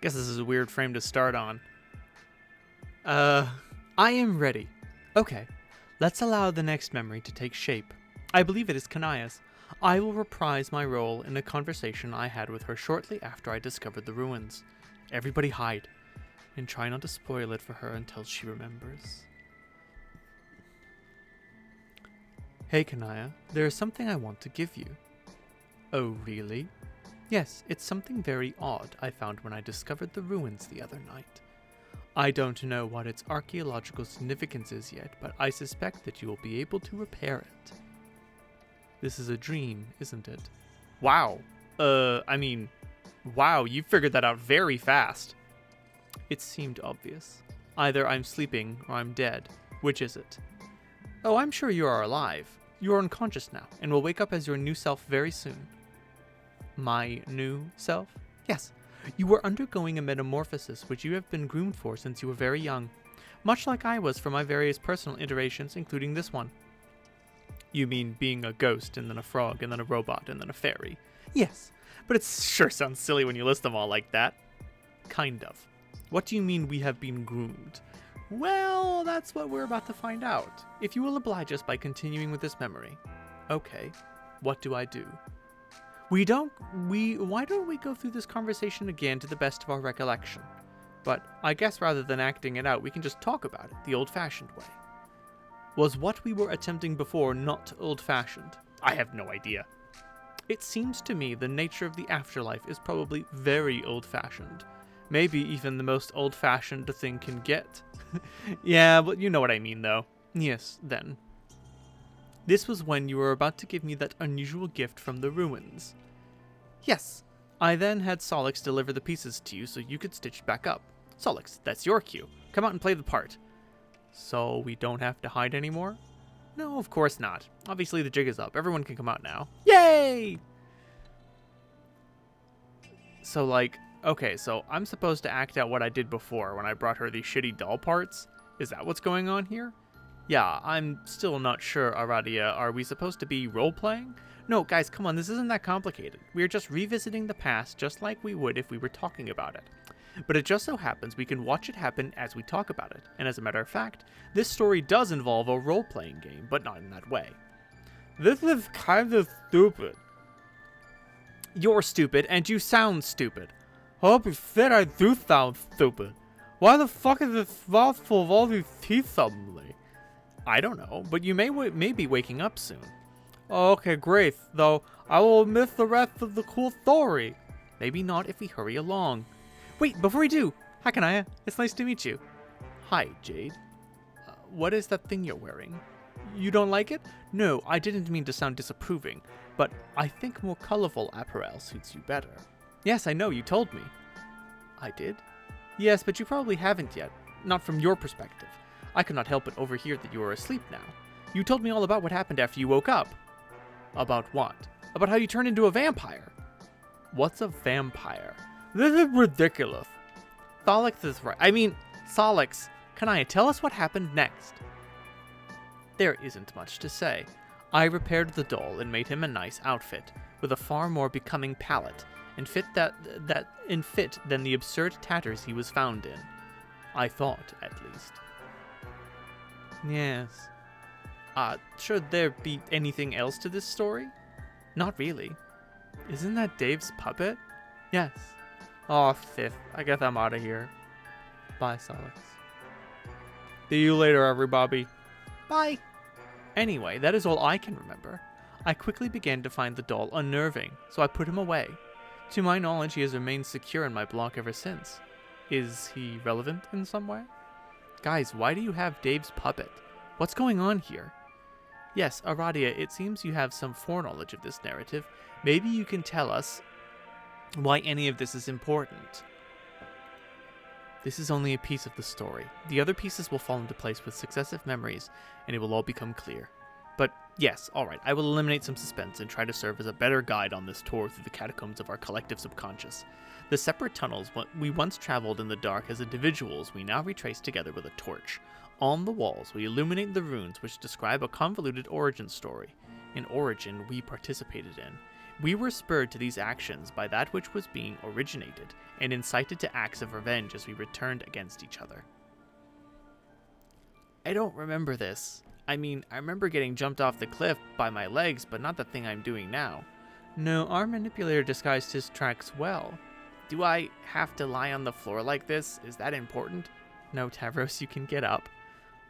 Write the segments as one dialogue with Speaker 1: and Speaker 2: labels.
Speaker 1: Guess this is a weird frame to start on. I am ready. Okay, let's allow the next memory to take shape. I believe it is Kanaya's. I will reprise my role in a conversation I had with her shortly after I discovered the ruins. Everybody hide, and try not to spoil it for her until she remembers. Hey Kanaya, there is something I want to give you. Oh really? Yes, it's something very odd I found when I discovered the ruins the other night. I don't know what its archaeological significance is yet, but I suspect that you will be able to repair it. This is a dream, isn't it? Wow. Wow, you figured that out very fast. It seemed obvious. Either I'm sleeping or I'm dead. Which is it? Oh, I'm sure you are alive. You are unconscious now, and will wake up as your new self very soon. My new self? Yes. You were undergoing a metamorphosis which you have been groomed for since you were very young. Much like I was for my various personal iterations, including this one. You mean being a ghost, and then a frog, and then a robot, and then a fairy? Yes, but it sure sounds silly when you list them all like that. Kind of. What do you mean we have been groomed? Well, that's what we're about to find out. If you will oblige us by continuing with this memory. Okay, what do I do? Why don't we go through this conversation again to the best of our recollection? But I guess rather than acting it out, we can just talk about it the old-fashioned way. Was what we were attempting before not old-fashioned? I have no idea. It seems to me the nature of the afterlife is probably very old-fashioned. Maybe even the most old-fashioned a thing can get. Yeah, but you know what I mean, though. Yes, then. This was when you were about to give me that unusual gift from the ruins. Yes. I then had Solix deliver the pieces to you so you could stitch back up. Solix, that's your cue. Come out and play the part. So we don't have to hide anymore? No, of course not. Obviously the jig is up. Everyone can come out now. Yay! So okay, so I'm supposed to act out what I did before when I brought her these shitty doll parts? Is that what's going on here? Yeah, I'm still not sure, Aradia. Are we supposed to be role-playing? No, guys, come on, this isn't that complicated. We're just revisiting the past just like we would if we were talking about it. But it just so happens we can watch it happen as we talk about it. And as a matter of fact, this story does involve a role-playing game, but not in that way. This is kind of stupid. You're stupid, and you sound stupid. Holy shit, I do sound stupid. Why the fuck is this mouth full of all these teeth suddenly? I don't know, but you may be waking up soon. Okay, great, though I will miss the rest of the cool story. Maybe not if we hurry along. Wait, before we do, hi Kanaya, it's nice to meet you. Hi, Jade. What is that thing you're wearing? You don't like it? No, I didn't mean to sound disapproving, but I think more colorful apparel suits you better. Yes, I know, you told me. I did? Yes, but you probably haven't yet. Not from your perspective. I could not help but overhear that you are asleep now. You told me all about what happened after you woke up. About what? About how you turned into a vampire. What's a vampire? This is ridiculous. Solix is right. Solix, Kanaya, tell us what happened next. There isn't much to say. I repaired the doll and made him a nice outfit, with a far more becoming palette, and fit than the absurd tatters he was found in. I thought, at least. Yes. Should there be anything else to this story? Not really. Isn't that Dave's puppet? Yes. Oh, fifth. I guess I'm out of here. Bye, Solix. See you later, everybody. Bye. Anyway, that is all I can remember. I quickly began to find the doll unnerving, so I put him away. To my knowledge, he has remained secure in my block ever since. Is he relevant in some way? Guys, why do you have Dave's puppet? What's going on here? Yes, Aradia, it seems you have some foreknowledge of this narrative. Maybe you can tell us why any of this is important. This is only a piece of the story. The other pieces will fall into place with successive memories, and it will all become clear. But yes, alright, I will eliminate some suspense and try to serve as a better guide on this tour through the catacombs of our collective subconscious. The separate tunnels we once traveled in the dark as individuals we now retrace together with a torch. On the walls, we illuminate the runes which describe a convoluted origin story. an origin we participated in. We were spurred to these actions by that which was being originated, and incited to acts of revenge as we returned against each other. I don't remember this. I mean, I remember getting jumped off the cliff by my legs, but not the thing I'm doing now. No, our manipulator disguised his tracks well. Do I have to lie on the floor like this? Is that important? No, Tavros, you can get up.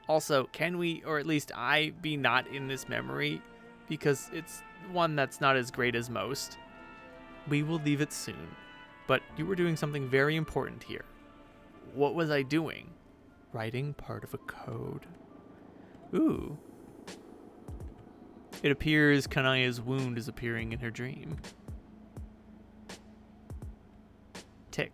Speaker 1: Also, can we, or at least I, be not in this memory? Because it's one that's not as great as most. We will leave it soon. But you were doing something very important here. What was I doing? Writing part of a code. Ooh. It appears Kanaya's wound is appearing in her dream. Tick.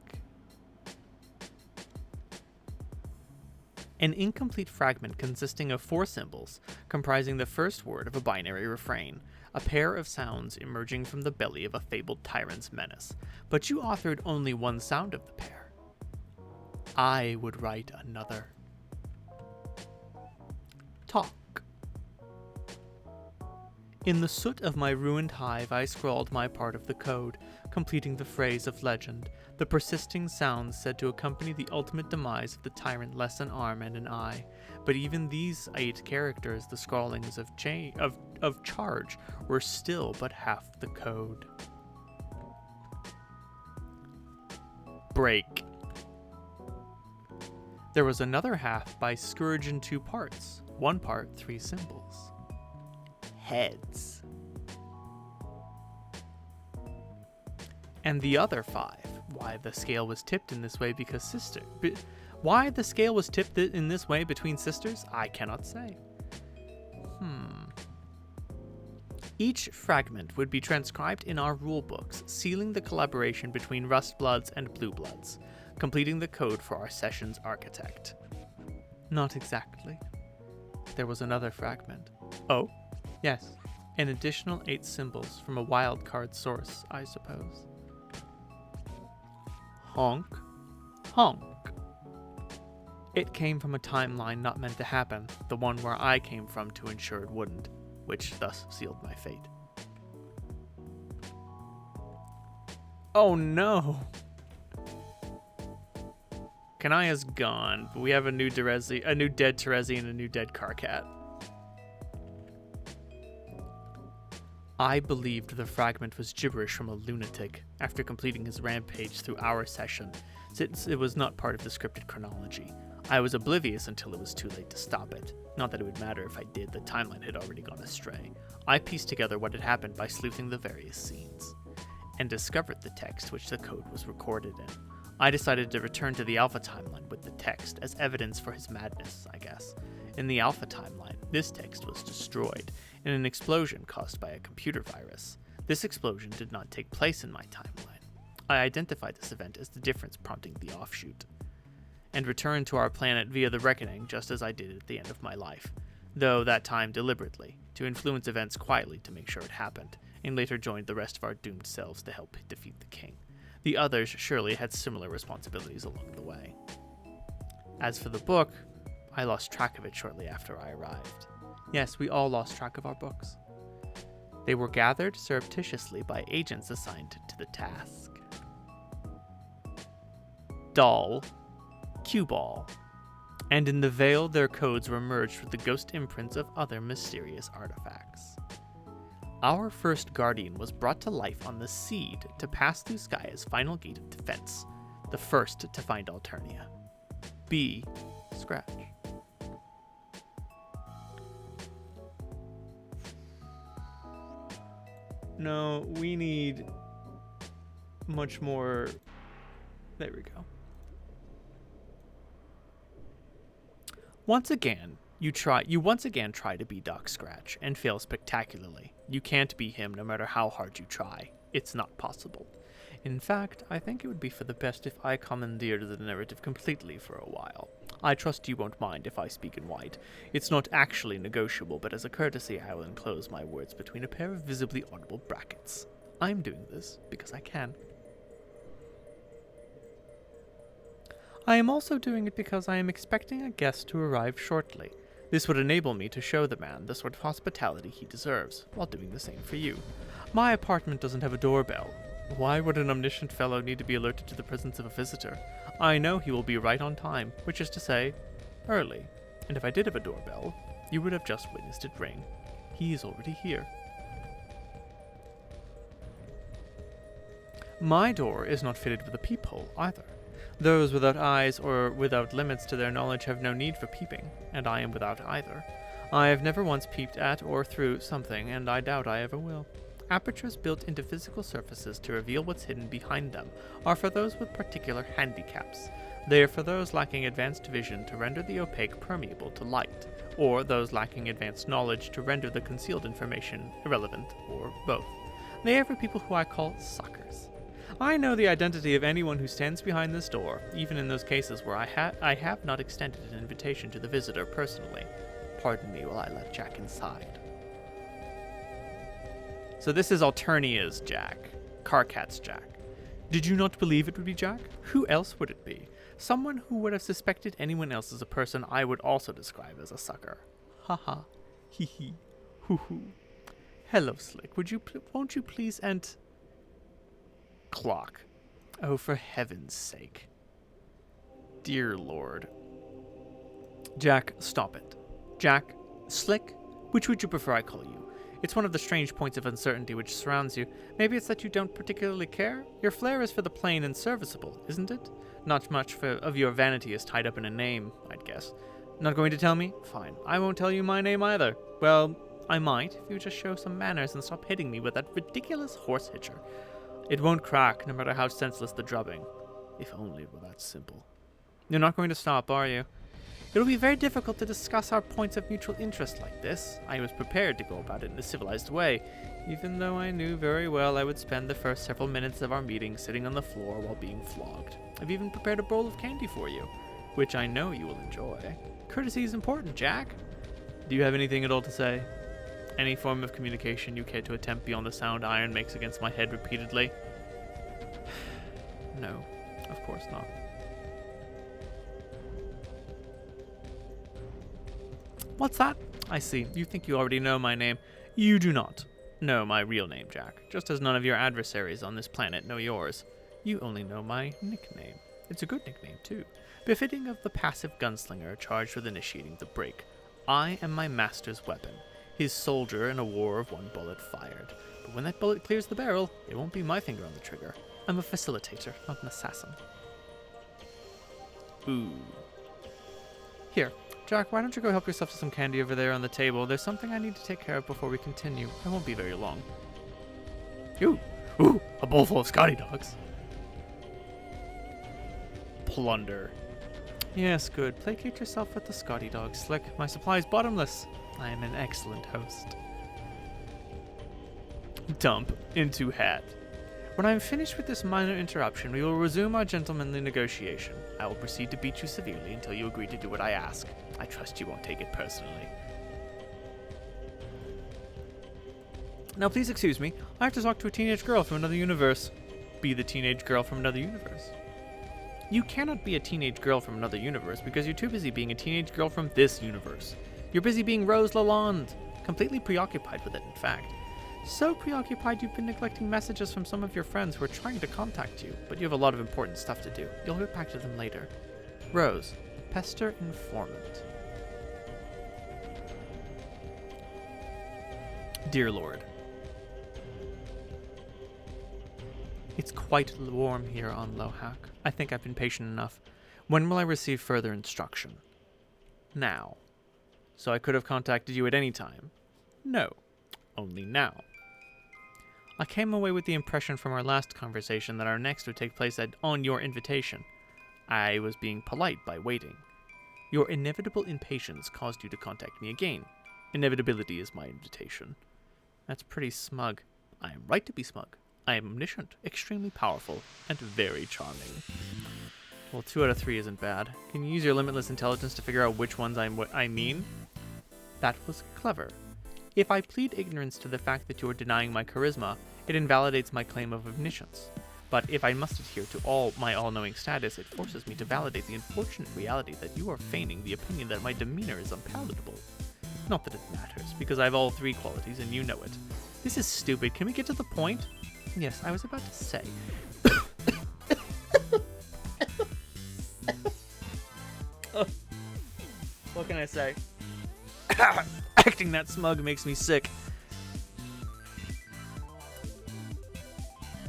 Speaker 1: An incomplete fragment consisting of 4 symbols, comprising the first word of a binary refrain, a pair of sounds emerging from the belly of a fabled tyrant's menace. But you authored only one sound of the pair. I would write another. Talk. In the soot of my ruined hive, I scrawled my part of the code, completing the phrase of legend, the persisting sounds said to accompany the ultimate demise of the tyrant less an arm and an eye. But even these 8 characters, the scrawlings of charge, were still but half the code. Break. There was another half by Scourge in 2 parts. One part, 3 symbols. Heads. And the other 5. Why the scale was tipped in this way because why the scale was tipped in this way between sisters, I cannot say. Each fragment would be transcribed in our rulebooks, sealing the collaboration between Rustbloods and Bluebloods, completing the code for our session's architect. Not exactly. There was another fragment. Oh, yes. An additional 8 symbols from a wildcard source, I suppose. Honk. Honk. It came from a timeline not meant to happen, the one where I came from to ensure it wouldn't, which thus sealed my fate. Oh no! Kanaya's gone, but we have a new dead Terezi and a new dead Karkat. I believed the fragment was gibberish from a lunatic after completing his rampage through our session, since it was not part of the scripted chronology. I was oblivious until it was too late to stop it. Not that it would matter if I did, the timeline had already gone astray. I pieced together what had happened by sleuthing the various scenes, and discovered the text which the code was recorded in. I decided to return to the Alpha timeline with the text as evidence for his madness, I guess. In the Alpha timeline, this text was destroyed in an explosion caused by a computer virus. This explosion did not take place in my timeline. I identified this event as the difference prompting the offshoot, and returned to our planet via the Reckoning just as I did at the end of my life, though that time deliberately, to influence events quietly to make sure it happened, and later joined the rest of our doomed selves to help defeat the king. The others surely had similar responsibilities along the way. As for the book, I lost track of it shortly after I arrived. Yes, we all lost track of our books. They were gathered surreptitiously by agents assigned to the task. Doll, cue ball, and in the veil their codes were merged with the ghost imprints of other mysterious artifacts. Our first guardian was brought to life on the Seed to pass through Skya's final gate of defense, the first to find Alternia. B. Scratch. No, we need much more. There we go. Once again, you once again try to be Doc Scratch and fail spectacularly. You can't be him no matter how hard you try. It's not possible. In fact, I think it would be for the best if I commandeered the narrative completely for a while. I trust you won't mind if I speak in white. It's not actually negotiable, but as a courtesy I will enclose my words between a pair of visibly audible brackets. I'm doing this because I can. I am also doing it because I am expecting a guest to arrive shortly. This would enable me to show the man the sort of hospitality he deserves, while doing the same for you. My apartment doesn't have a doorbell. Why would an omniscient fellow need to be alerted to the presence of a visitor? I know he will be right on time, which is to say, early. And if I did have a doorbell, you would have just witnessed it ring. He is already here. My door is not fitted with a peephole either. Those without eyes or without limits to their knowledge have no need for peeping, and I am without either. I have never once peeped at or through something, and I doubt I ever will. Apertures built into physical surfaces to reveal what's hidden behind them are for those with particular handicaps. They are for those lacking advanced vision to render the opaque permeable to light, or those lacking advanced knowledge to render the concealed information irrelevant, or both. They are for people who I call suckers. I know the identity of anyone who stands behind this door, even in those cases where I have not extended an invitation to the visitor personally. Pardon me while I let Jack inside. So this is Alternia's Jack. Carcat's Jack. Did you not believe it would be Jack? Who else would it be? Someone who would have suspected anyone else as a person I would also describe as a sucker. Haha. Hee hee. Hoo hoo. Hello, Slick. Won't you please clock. Oh, for heaven's sake. Dear Lord. Jack, stop it. Jack, Slick, which would you prefer I call you? It's one of the strange points of uncertainty which surrounds you. Maybe it's that you don't particularly care? Your flair is for the plain and serviceable, isn't it? Not much of your vanity is tied up in a name, I'd guess. Not going to tell me? Fine. I won't tell you my name either. Well, I might, if you just show some manners and stop hitting me with that ridiculous horse hitcher. It won't crack, no matter how senseless the drubbing. If only it were that simple. You're not going to stop, are you? It will be very difficult to discuss our points of mutual interest like this. I was prepared to go about it in a civilized way, even though I knew very well I would spend the first several minutes of our meeting sitting on the floor while being flogged. I've even prepared a bowl of candy for you, which I know you will enjoy. Courtesy is important, Jack. Do you have anything at all to say? Any form of communication you care to attempt beyond the sound iron makes against my head repeatedly? No, of course not. What's that? I see. You think you already know my name. You do not know my real name, Jack, just as none of your adversaries on this planet know yours. You only know my nickname. It's a good nickname, too, befitting of the passive gunslinger charged with initiating the break. I am my master's weapon, his soldier in a war of one bullet fired. But when that bullet clears the barrel, it won't be my finger on the trigger. I'm a facilitator, not an assassin. Ooh. Here, Jack, why don't you go help yourself to some candy over there on the table? There's something I need to take care of before we continue. I won't be very long. Ooh, a bowl full of Scotty dogs. Plunder. Yes, good. Placate yourself with the Scotty dog, Slick. My supply is bottomless. I am an excellent host. Dump into hat. When I am finished with this minor interruption, we will resume our gentlemanly negotiation. I will proceed to beat you severely until you agree to do what I ask. I trust you won't take it personally. Now please excuse me, I have to talk to a teenage girl from another universe. Be the teenage girl from another universe. You cannot be a teenage girl from another universe because you're too busy being a teenage girl from this universe. You're busy being Rose Lalonde, completely preoccupied with it, in fact. So preoccupied you've been neglecting messages from some of your friends who are trying to contact you, but you have a lot of important stuff to do. You'll get back to them later. Rose, Pester Informant. Dear Lord. It's quite warm here on Lohak. I think I've been patient enough. When will I receive further instruction? Now. So I could have contacted you at any time? No. Only now. I came away with the impression from our last conversation that our next would take place on your invitation. I was being polite by waiting. Your inevitable impatience caused you to contact me again. Inevitability is my invitation. That's pretty smug. I am right to be smug. I am omniscient, extremely powerful, and very charming. Well, 2 out of 3 isn't bad. Can you use your limitless intelligence to figure out which ones I mean? That was clever. If I plead ignorance to the fact that you are denying my charisma, it invalidates my claim of omniscience. But if I must adhere to my all-knowing status, it forces me to validate the unfortunate reality that you are feigning the opinion that my demeanor is unpalatable. Not that it matters, because I have all three qualities and you know it. This is stupid. Can we get to the point? Yes, I was about to say. What can I say? Acting that smug makes me sick.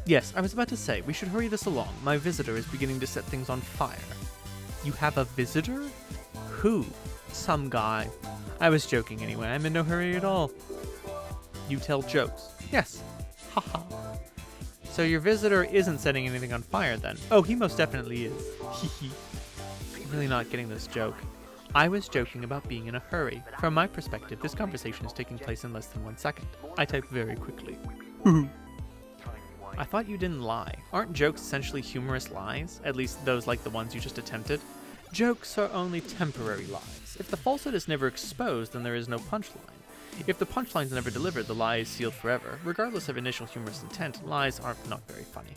Speaker 1: Yes, I was about to say, we should hurry this along. My visitor is beginning to set things on fire. You have a visitor? Who? Some guy. I was joking anyway, I'm in no hurry at all. You tell jokes. Yes. Haha. So your visitor isn't setting anything on fire then? Oh, he most definitely is. Hehe. I'm really not getting this joke. I was joking about being in a hurry. From my perspective, this conversation is taking place in less than 1 second. I type very quickly. I thought you didn't lie. Aren't jokes essentially humorous lies? At least those like the ones you just attempted? Jokes are only temporary lies. If the falsehood is never exposed, then there is no punchline. If the punchline is never delivered, the lie is sealed forever. Regardless of initial humorous intent, lies are not very funny.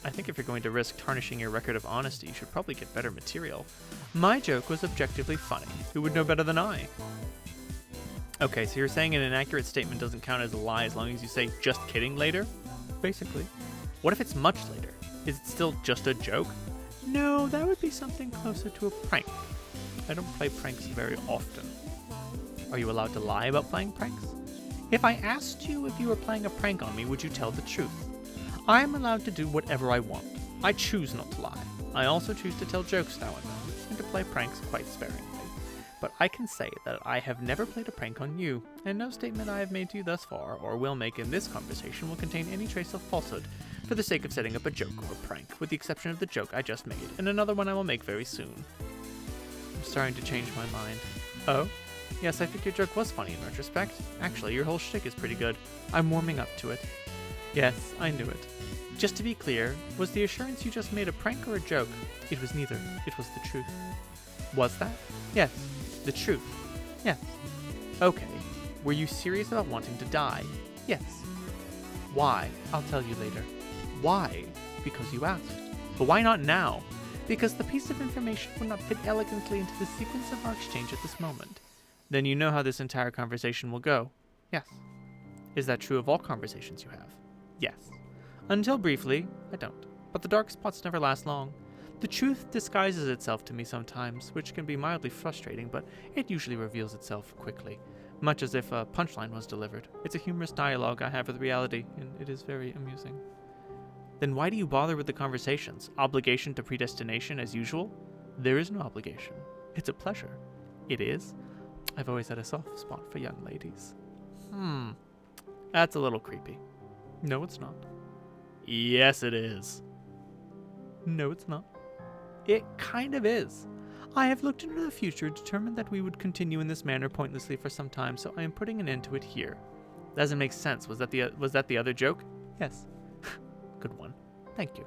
Speaker 1: I think if you're going to risk tarnishing your record of honesty, you should probably get better material. My joke was objectively funny. Who would know better than I? Okay, so you're saying an inaccurate statement doesn't count as a lie as long as you say just kidding later? Basically. What if it's much later? Is it still just a joke? No, that would be something closer to a prank. I don't play pranks very often. Are you allowed to lie about playing pranks? If I asked you if you were playing a prank on me, would you tell the truth? I am allowed to do whatever I want. I choose not to lie. I also choose to tell jokes now and then, and to play pranks quite sparingly. But I can say that I have never played a prank on you, and no statement I have made to you thus far, or will make in this conversation, will contain any trace of falsehood, for the sake of setting up a joke or a prank, with the exception of the joke I just made, and another one I will make very soon. I'm starting to change my mind. Oh? Yes, I think your joke was funny in retrospect. Actually, your whole shtick is pretty good. I'm warming up to it. Yes, I knew it. Just to be clear, was the assurance you just made a prank or a joke? It was neither. It was the truth. Was that? Yes. The truth. Yes. Okay. Were you serious about wanting to die? Yes. Why? I'll tell you later. Why? Because you asked. But why not now? Because the piece of information would not fit elegantly into the sequence of our exchange at this moment. Then you know how this entire conversation will go. Yes. Is that true of all conversations you have? Yes. Until briefly, I don't. But the dark spots never last long. The truth disguises itself to me sometimes, which can be mildly frustrating, but it usually reveals itself quickly, much as if a punchline was delivered. It's a humorous dialogue I have with reality, and it is very amusing. Then why do you bother with the conversations? Obligation to predestination as usual? There is no obligation. It's a pleasure. It is? I've always had a soft spot for young ladies. That's a little creepy. No, it's not. Yes, it is. No, it's not. It kind of is. I have looked into the future, determined that we would continue in this manner pointlessly for some time, so I am putting an end to it here. Doesn't make sense. Was that the other joke? Yes. Good one. Thank you.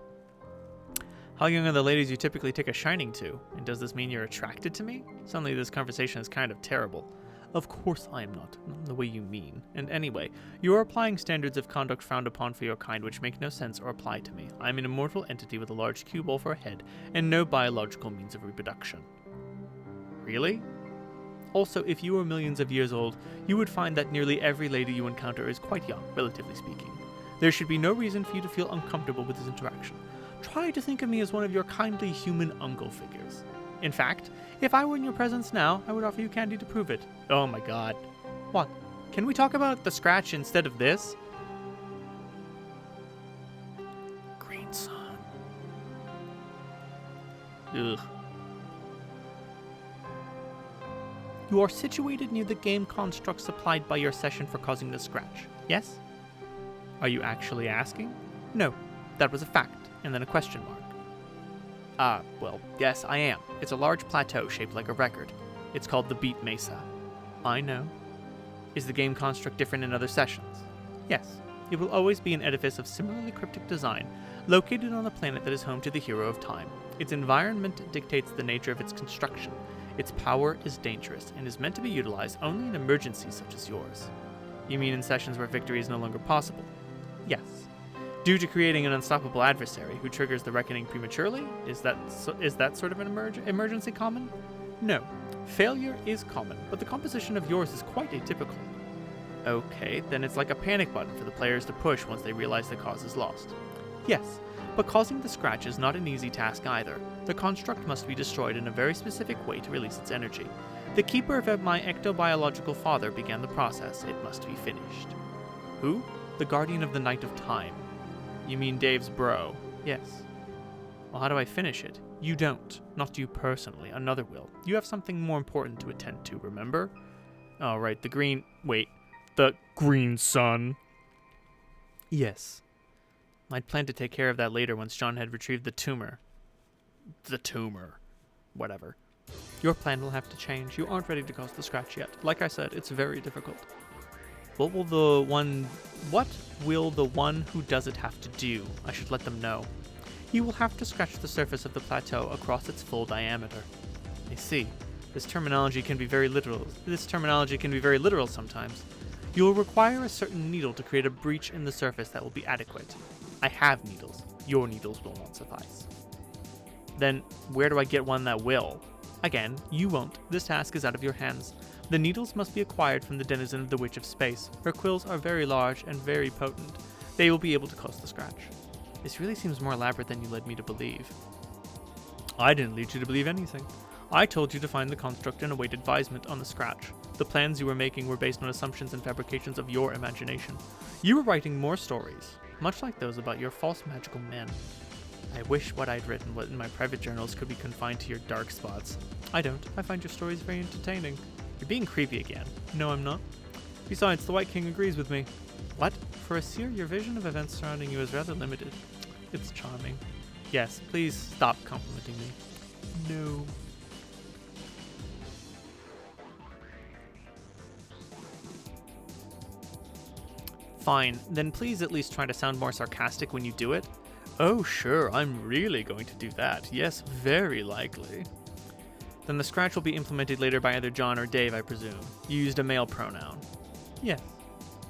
Speaker 1: How young are the ladies you typically take a shining to? And does this mean you're attracted to me? Suddenly this conversation is kind of terrible. Of course I am not the way you mean. And anyway, you are applying standards of conduct frowned upon for your kind which make no sense or apply to me. I am an immortal entity with a large cue ball for a head and no biological means of reproduction. Really? Also, if you were millions of years old, you would find that nearly every lady you encounter is quite young, relatively speaking. There should be no reason for you to feel uncomfortable with this interaction. Try to think of me as one of your kindly human uncle figures. In fact, if I were in your presence now, I would offer you candy to prove it. Oh my god. What? Can we talk about the scratch instead of this? Green sun. Ugh. You are situated near the game construct supplied by your session for causing the scratch. Yes? Are you actually asking? No, that was a fact, and then a question mark. Well, yes, I am. It's a large plateau shaped like a record. It's called the Beat Mesa. I know. Is the game construct different in other sessions? Yes. It will always be an edifice of similarly cryptic design, located on a planet that is home to the hero of time. Its environment dictates the nature of its construction. Its power is dangerous, and is meant to be utilized only in emergencies such as yours. You mean in sessions where victory is no longer possible? Yes. Due to creating an unstoppable adversary who triggers the reckoning prematurely? Is that sort of an emergency common? No. Failure is common, but the composition of yours is quite atypical. Okay, then it's like a panic button for the players to push once they realize the cause is lost. Yes, but causing the scratch is not an easy task either. The construct must be destroyed in a very specific way to release its energy. The keeper of my ectobiological father began the process. It must be finished. Who? The guardian of the Night of Time. You mean Dave's bro? Yes. Well, how do I finish it? You don't. Not you personally. Another will. You have something more important to attend to, remember? Oh, right. The green sun. Yes. I'd planned to take care of that later once John had retrieved the tumor. The tumor. Whatever. Your plan will have to change. You aren't ready to cause the scratch yet. Like I said, it's very difficult. What will the one who does it have to do? I should let them know. You will have to scratch the surface of the plateau across its full diameter. I see. This terminology can be very literal sometimes. You will require a certain needle to create a breach in the surface that will be adequate. I have needles. Your needles will not suffice. Then, where do I get one that will? Again, you won't. This task is out of your hands. The needles must be acquired from the denizen of the Witch of Space. Her quills are very large and very potent. They will be able to cause the scratch. This really seems more elaborate than you led me to believe. I didn't lead you to believe anything. I told you to find the construct and await advisement on the scratch. The plans you were making were based on assumptions and fabrications of your imagination. You were writing more stories, much like those about your false magical men. I wish what I'd written in my private journals could be confined to your dark spots. I don't. I find your stories very entertaining. You're being creepy again. No, I'm not. Besides, the White King agrees with me. What? For a seer, your vision of events surrounding you is rather limited. It's charming. Yes, please stop complimenting me. No. Fine, then please at least try to sound more sarcastic when you do it. Oh sure, I'm really going to do that. Yes, very likely. Then the scratch will be implemented later by either John or Dave, I presume. You used a male pronoun. Yes.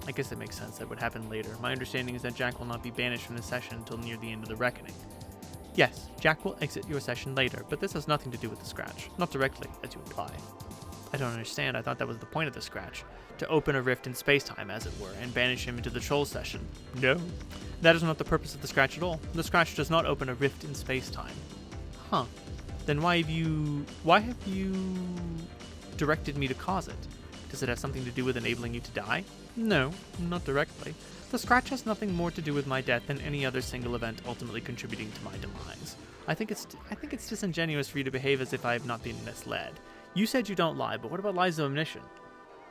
Speaker 1: I guess it makes sense that would happen later. My understanding is that Jack will not be banished from the session until near the end of the reckoning. Yes, Jack will exit your session later, but this has nothing to do with the scratch. Not directly, as you imply. I don't understand. I thought that was the point of the scratch. To open a rift in space-time, as it were, and banish him into the troll session. No. That is not the purpose of the scratch at all. The scratch does not open a rift in space-time. Huh. Then why have you directed me to cause it? Does it have something to do with enabling you to die? No, not directly. The scratch has nothing more to do with my death than any other single event ultimately contributing to my demise. I think it's disingenuous for you to behave as if I have not been misled. You said you don't lie, but what about lies of omission?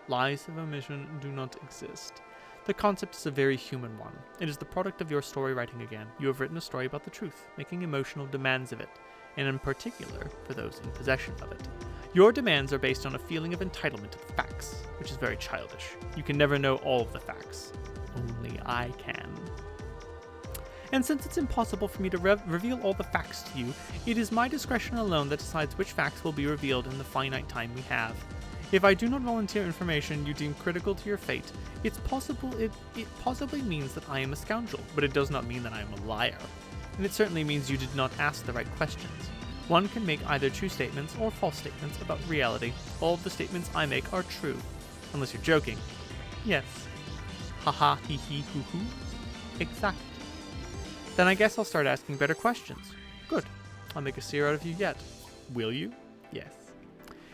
Speaker 1: Lies of omission do not exist. The concept is a very human one. It is the product of your story writing again. You have written a story about the truth, making emotional demands of it, and in particular for those in possession of it. Your demands are based on a feeling of entitlement to the facts, which is very childish. You can never know all of the facts. Only I can. And since it's impossible for me to reveal all the facts to you, it is my discretion alone that decides which facts will be revealed in the finite time we have. If I do not volunteer information you deem critical to your fate, it possibly means that I am a scoundrel, but it does not mean that I am a liar. And it certainly means you did not ask the right questions. One can make either true statements or false statements about reality. All of the statements I make are true. Unless you're joking. Yes. Haha, hee hee, hoo hoo. Exact. Then I guess I'll start asking better questions. Good. I'll make a seer out of you yet. Will you? Yes.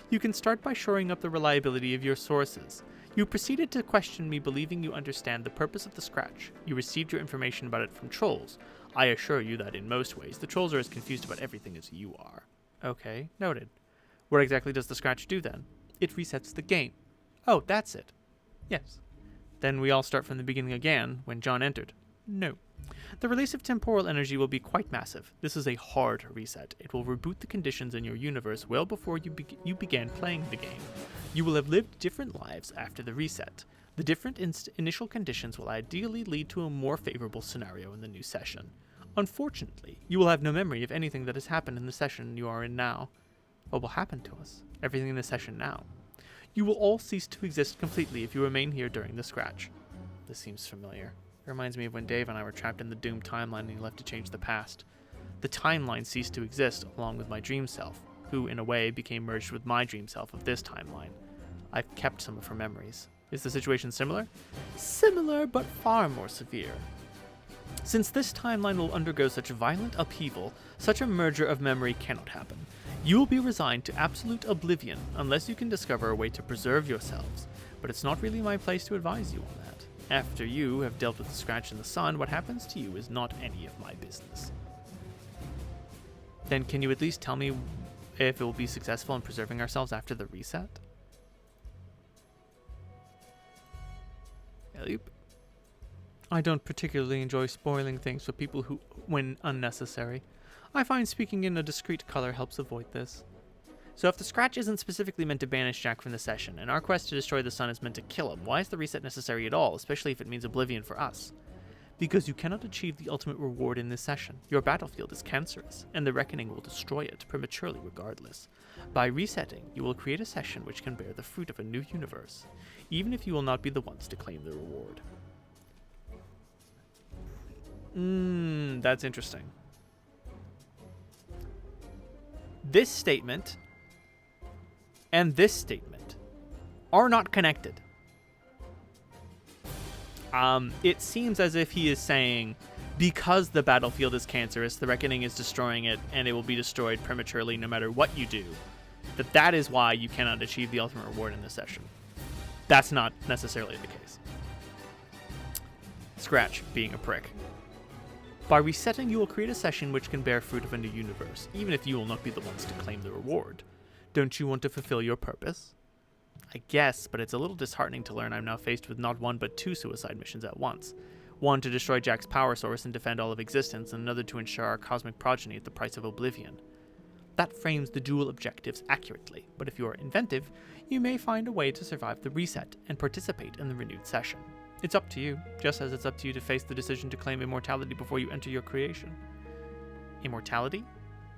Speaker 1: You can start by shoring up the reliability of your sources. You proceeded to question me, believing you understand the purpose of the scratch. You received your information about it from trolls. I assure you that in most ways, the trolls are as confused about everything as you are. Okay, noted. What exactly does the scratch do then? It resets the game. Oh, that's it. Yes. Then we all start from the beginning again, when John entered. No. The release of temporal energy will be quite massive. This is a hard reset. It will reboot the conditions in your universe well before you began playing the game. You will have lived different lives after the reset. The different initial conditions will ideally lead to a more favorable scenario in the new session. Unfortunately, you will have no memory of anything that has happened in the session you are in now. What will happen to us? Everything in the session now. You will all cease to exist completely if you remain here during the scratch. This seems familiar. It reminds me of when Dave and I were trapped in the doomed timeline and he left to change the past. The timeline ceased to exist along with my dream self, who in a way became merged with my dream self of this timeline. I've kept some of her memories. Is the situation similar? Similar, but far more severe. Since this timeline will undergo such violent upheaval, such a merger of memory cannot happen. You will be resigned to absolute oblivion unless you can discover a way to preserve yourselves, but it's not really my place to advise you on that. After you have dealt with the scratch in the sun, what happens to you is not any of my business. Then can you at least tell me if it will be successful in preserving ourselves after the reset? Yep. I don't particularly enjoy spoiling things for people who, when unnecessary. I find speaking in a discreet color helps avoid this. So if the scratch isn't specifically meant to banish Jack from the session, and our quest to destroy the sun is meant to kill him, why is the reset necessary at all, especially if it means oblivion for us? Because you cannot achieve the ultimate reward in this session. Your battlefield is cancerous, and the Reckoning will destroy it prematurely regardless. By resetting, you will create a session which can bear the fruit of a new universe, even if you will not be the ones to claim the reward. That's interesting. This statement and this statement are not connected. It seems as if he is saying, because the battlefield is cancerous, the Reckoning is destroying it, and it will be destroyed prematurely no matter what you do, that is why you cannot achieve the ultimate reward in this session. That's not necessarily the case. Scratch being a prick. By resetting, you will create a session which can bear fruit of a new universe, even if you will not be the ones to claim the reward. Don't you want to fulfill your purpose? I guess, but it's a little disheartening to learn I'm now faced with not one but two suicide missions at once. One to destroy Jack's power source and defend all of existence, and another to ensure our cosmic progeny at the price of oblivion. That frames the dual objectives accurately, but if you are inventive, you may find a way to survive the reset and participate in the renewed session. It's up to you, just as it's up to you to face the decision to claim immortality before you enter your creation. Immortality?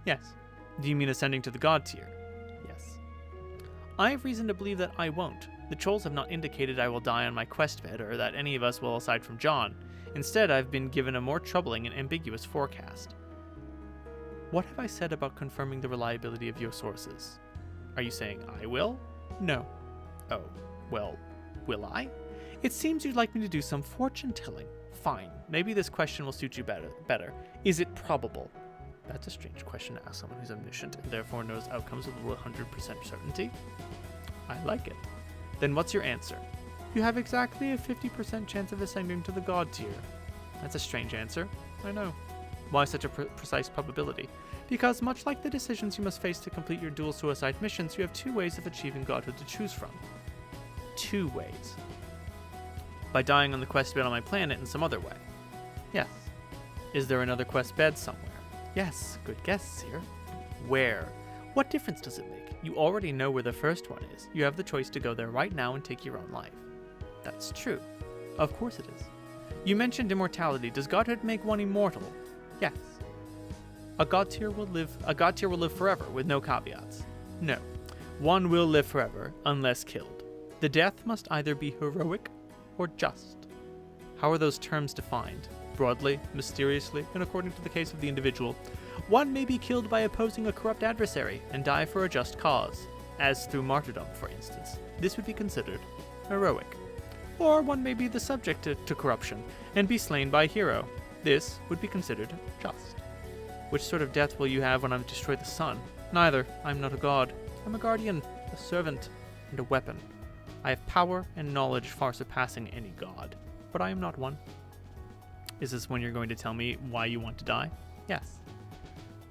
Speaker 1: Yes. Do you mean ascending to the god tier? Yes. I have reason to believe that I won't. The trolls have not indicated I will die on my quest bed, or that any of us will aside from John. Instead, I've been given a more troubling and ambiguous forecast. What have I said about confirming the reliability of your sources? Are you saying I will? No. Oh, well, will I? It seems you'd like me to do some fortune-telling. Fine, maybe this question will suit you better. Is it probable? That's a strange question to ask someone who's omniscient and therefore knows outcomes with 100% certainty. I like it. Then what's your answer? You have exactly a 50% chance of ascending to the god tier. That's a strange answer. I know. Why such a precise probability? Because much like the decisions you must face to complete your dual suicide missions, you have two ways of achieving godhood to choose from. 2 ways. By dying on the quest bed on my planet in some other way. Yes. Is there another quest bed somewhere? Yes, good guess, Seer. Where? What difference does it make? You already know where the first one is. You have the choice to go there right now and take your own life. That's true. Of course it is. You mentioned immortality. Does godhood make one immortal? Yes. A god tier will live forever with no caveats. No. One will live forever unless killed. The death must either be heroic or just. How are those terms defined? Broadly, mysteriously, and according to the case of the individual. One may be killed by opposing a corrupt adversary and die for a just cause, as through martyrdom, for instance. This would be considered heroic. Or one may be the subject to corruption and be slain by a hero. This would be considered just. Which sort of death will you have when I destroy the sun? Neither. I'm not a god. I'm a guardian, a servant, and a weapon. I have power and knowledge far surpassing any god, but I am not one. Is this when you're going to tell me why you want to die? Yes.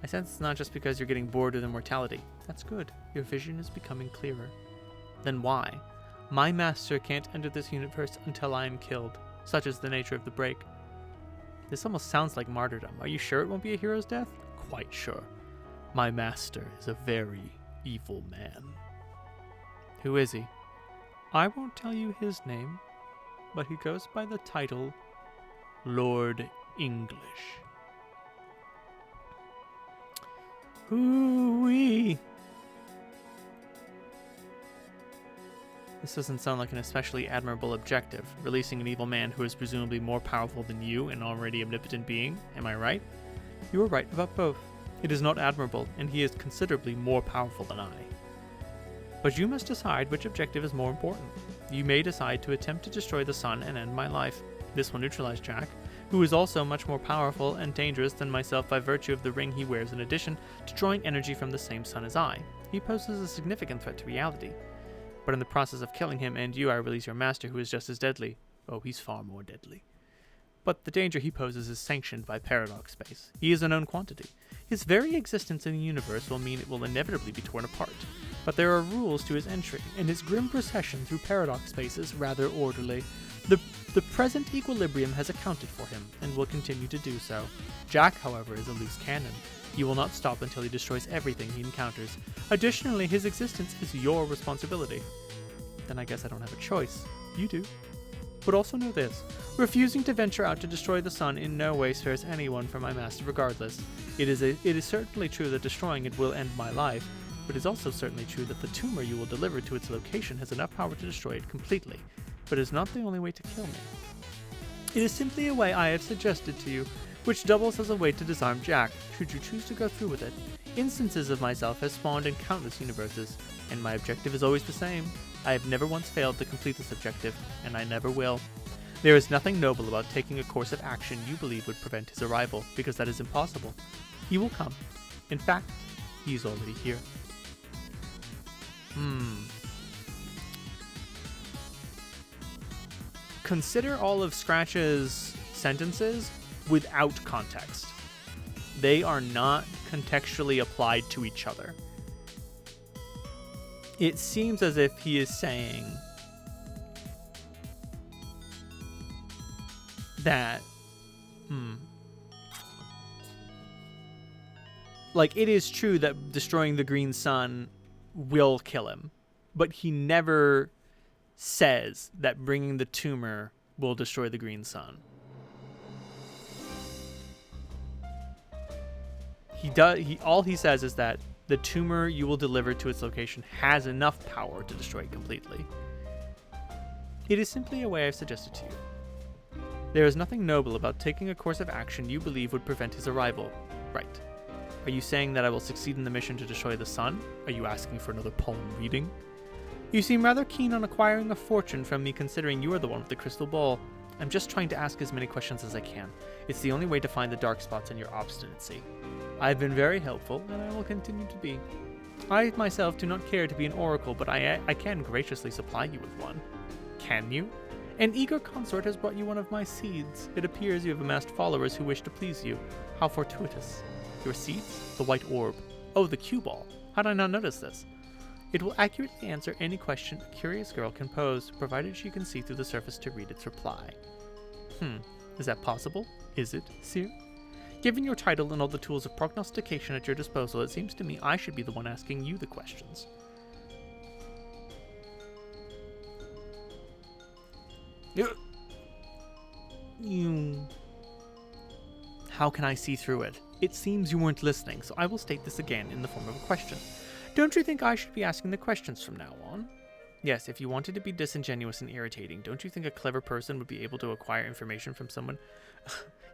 Speaker 1: I sense it's not just because you're getting bored with immortality. That's good. Your vision is becoming clearer. Then why? My master can't enter this universe until I am killed. Such is the nature of the break. This almost sounds like martyrdom. Are you sure it won't be a hero's death? Quite sure. My master is a very evil man. Who is he? I won't tell you his name, but he goes by the title Lord English. Ooh-wee. This doesn't sound like an especially admirable objective, releasing an evil man who is presumably more powerful than you, an already omnipotent being, am I right? You are right about both. It is not admirable, and he is considerably more powerful than I. But you must decide which objective is more important. You may decide to attempt to destroy the sun and end my life. This will neutralize Jack, who is also much more powerful and dangerous than myself by virtue of the ring he wears in addition to drawing energy from the same sun as I. He poses a significant threat to reality. But in the process of killing him and you, I release your master, who is just as deadly. Oh, he's far more deadly. But the danger he poses is sanctioned by paradox space. He is a known quantity. His very existence in the universe will mean it will inevitably be torn apart. But there are rules to his entry, and his grim procession through paradox space is rather orderly. The present equilibrium has accounted for him, and will continue to do so. Jack, however, is a loose cannon. He will not stop until he destroys everything he encounters. Additionally, his existence is your responsibility. Then I guess I don't have a choice. You do. But also know this. Refusing to venture out to destroy the sun in no way spares anyone from my master regardless. It is certainly true that destroying it will end my life, but it is also certainly true that the tumor you will deliver to its location has enough power to destroy it completely. But it is not the only way to kill me. It is simply a way I have suggested to you, which doubles as a way to disarm Jack, should you choose to go through with it. Instances of myself have spawned in countless universes, and my objective is always the same. I have never once failed to complete this objective, and I never will. There is nothing noble about taking a course of action you believe would prevent his arrival, because that is impossible. He will come. In fact, he is already here. Consider all of Scratch's sentences without context. They are not contextually applied to each other. It seems as if he is saying that, like, it is true that destroying the green sun will kill him, but he never says that bringing the tumor will destroy the green sun. All he says is that the tumor you will deliver to its location has enough power to destroy it completely. It is simply a way I've suggested to you. There is nothing noble about taking a course of action you believe would prevent his arrival. Right. Are you saying that I will succeed in the mission to destroy the sun? Are you asking for another palm reading? You seem rather keen on acquiring a fortune from me, considering you are the one with the crystal ball. I'm just trying to ask as many questions as I can. It's the only way to find the dark spots in your obstinacy. I've been very helpful, and I will continue to be. I myself do not care to be an oracle, but I can graciously supply you with one. Can you? An eager consort has brought you one of my seeds. It appears you have amassed followers who wish to please you. How fortuitous. Your seeds? The white orb. Oh, the cue ball. How did I not notice this? It will accurately answer any question a curious girl can pose, provided she can see through the surface to read its reply. Is that possible? Is it, Seer? Given your title and all the tools of prognostication at your disposal, it seems to me I should be the one asking you the questions. How can I see through it? It seems you weren't listening, so I will state this again in the form of a question. Don't you think I should be asking the questions from now on? Yes, if you wanted to be disingenuous and irritating, don't you think a clever person would be able to acquire information from someone?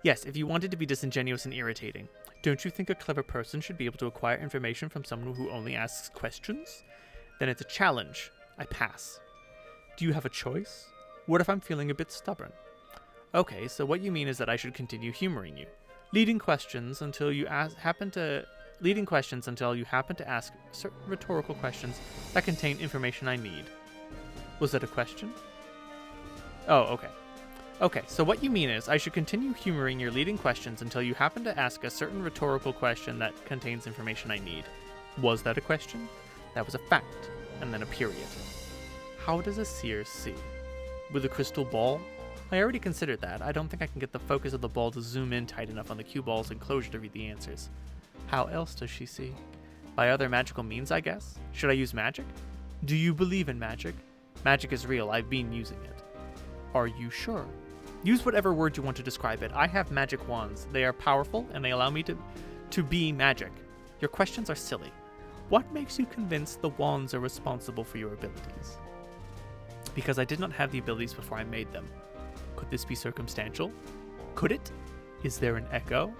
Speaker 1: Yes, if you wanted to be disingenuous and irritating, don't you think a clever person should be able to acquire information from someone who only asks questions? Then it's a challenge. I pass. Do you have a choice? What if I'm feeling a bit stubborn? Okay, so what you mean is that I should continue humoring you, leading questions until you happen to ask certain rhetorical questions that contain information I need. Was that a question? Oh, okay. Okay, so what you mean is I should continue humoring your leading questions until you happen to ask a certain rhetorical question that contains information I need. Was that a question? That was a fact, and then a period. How does a seer see? With a crystal ball? I already considered that. I don't think I can get the focus of the ball to zoom in tight enough on the cue ball's enclosure to read the answers. How else does she see? By other magical means, I guess? Should I use magic? Do you believe in magic? Magic is real. I've been using it. Are you sure? Use whatever word you want to describe it. I have magic wands. They are powerful, and they allow me to be magic. Your questions are silly. What makes you convinced the wands are responsible for your abilities? because I did not have the abilities before I made them. Could this be circumstantial? Could it? Is there an echo?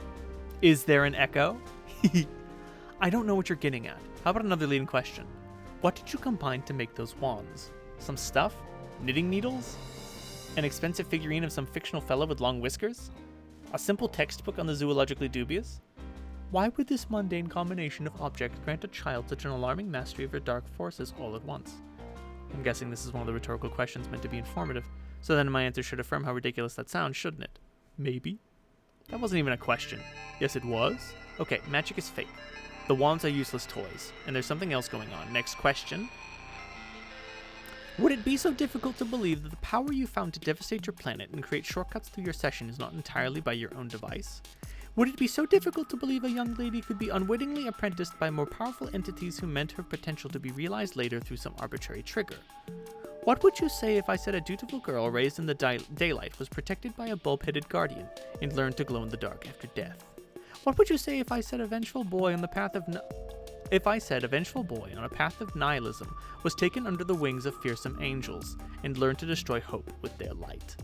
Speaker 1: Is there an echo? I don't know what you're getting at. How about another leading question? What did you combine to make those wands? Some stuff? Knitting needles? An expensive figurine of some fictional fellow with long whiskers? A simple textbook on the zoologically dubious? Why would this mundane combination of objects grant a child such an alarming mastery of your dark forces all at once? I'm guessing this is one of the rhetorical questions meant to be informative, so then my answer should affirm how ridiculous that sounds, shouldn't it? Maybe? That wasn't even a question. Yes, it was? Okay, magic is fake. The wands are useless toys, and there's something else going on. Next question. Would it be so difficult to believe that the power you found to devastate your planet and create shortcuts through your session is not entirely by your own device? Would it be so difficult to believe a young lady could be unwittingly apprenticed by more powerful entities who meant her potential to be realized later through some arbitrary trigger? What would you say if I said a dutiful girl raised in the daylight was protected by a bulb-headed guardian and learned to glow in the dark after death? What would you say if I said a vengeful boy on a path of nihilism was taken under the wings of fearsome angels and learned to destroy hope with their light?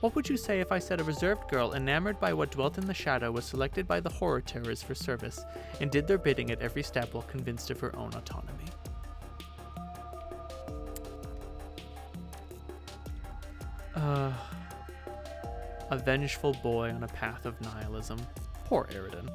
Speaker 1: What would you say if I said a reserved girl enamored by what dwelt in the shadow was selected by the horror terrors for service and did their bidding at every step while convinced of her own autonomy? A vengeful boy on a path of nihilism. Poor Eridan.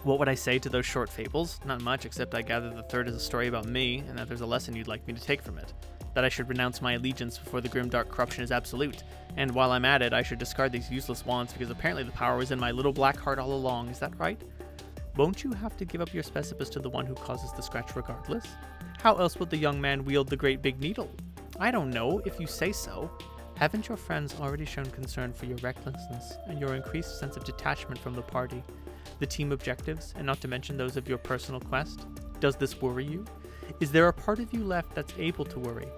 Speaker 1: What would I say to those short fables? Not much, except I gather the third is a story about me, and that there's a lesson you'd like me to take from it. That I should renounce my allegiance before the grim dark corruption is absolute, and while I'm at it, I should discard these useless wands because apparently the power was in my little black heart all along, is that right? Won't you have to give up your specipus to the one who causes the scratch regardless? How else would the young man wield the great big needle? I don't know, if you say so. Haven't your friends already shown concern for your recklessness and your increased sense of detachment from the party, the team objectives, and not to mention those of your personal quest? Does this worry you? Is there a part of you left that's able to worry?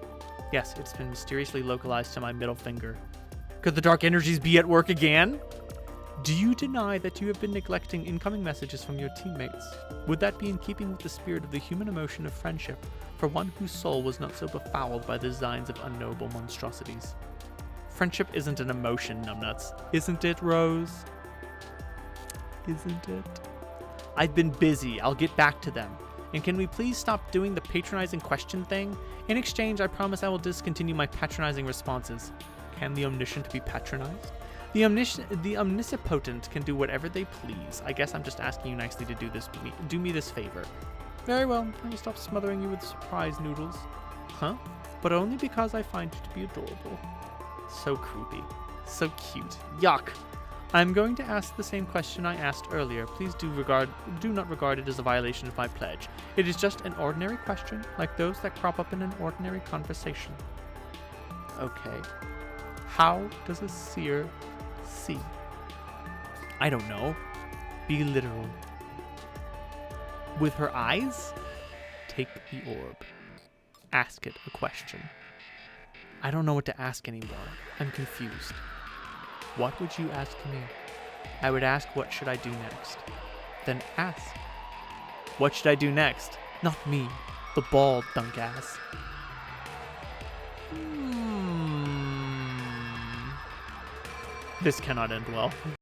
Speaker 1: Yes, it's been mysteriously localized to my middle finger. Could the dark energies be at work again? Do you deny that you have been neglecting incoming messages from your teammates? Would that be in keeping with the spirit of the human emotion of friendship for one whose soul was not so befouled by the designs of unknowable monstrosities? Friendship isn't an emotion, numbnuts. Isn't it, Rose? Isn't it? I've been busy. I'll get back to them. And can we please stop doing the patronizing question thing? In exchange, I promise I will discontinue my patronizing responses. Can the omniscient be patronized? The omnipotent can do whatever they please. I guess I'm just asking you nicely to do me this favor. Very well, I will stop smothering you with surprise noodles. Huh? But only because I find you to be adorable. So creepy. So cute. Yuck. I'm going to ask the same question I asked earlier. Please do not regard it as a violation of my pledge. It is just an ordinary question, like those that crop up in an ordinary conversation. Okay. How does a seer see? I don't know. Be literal. With her eyes? Take the orb. Ask it a question. I don't know what to ask anymore. I'm confused. What would you ask me? I would ask, what should I do next? Then ask. What should I do next? Not me, the bald dunkass. This cannot end well.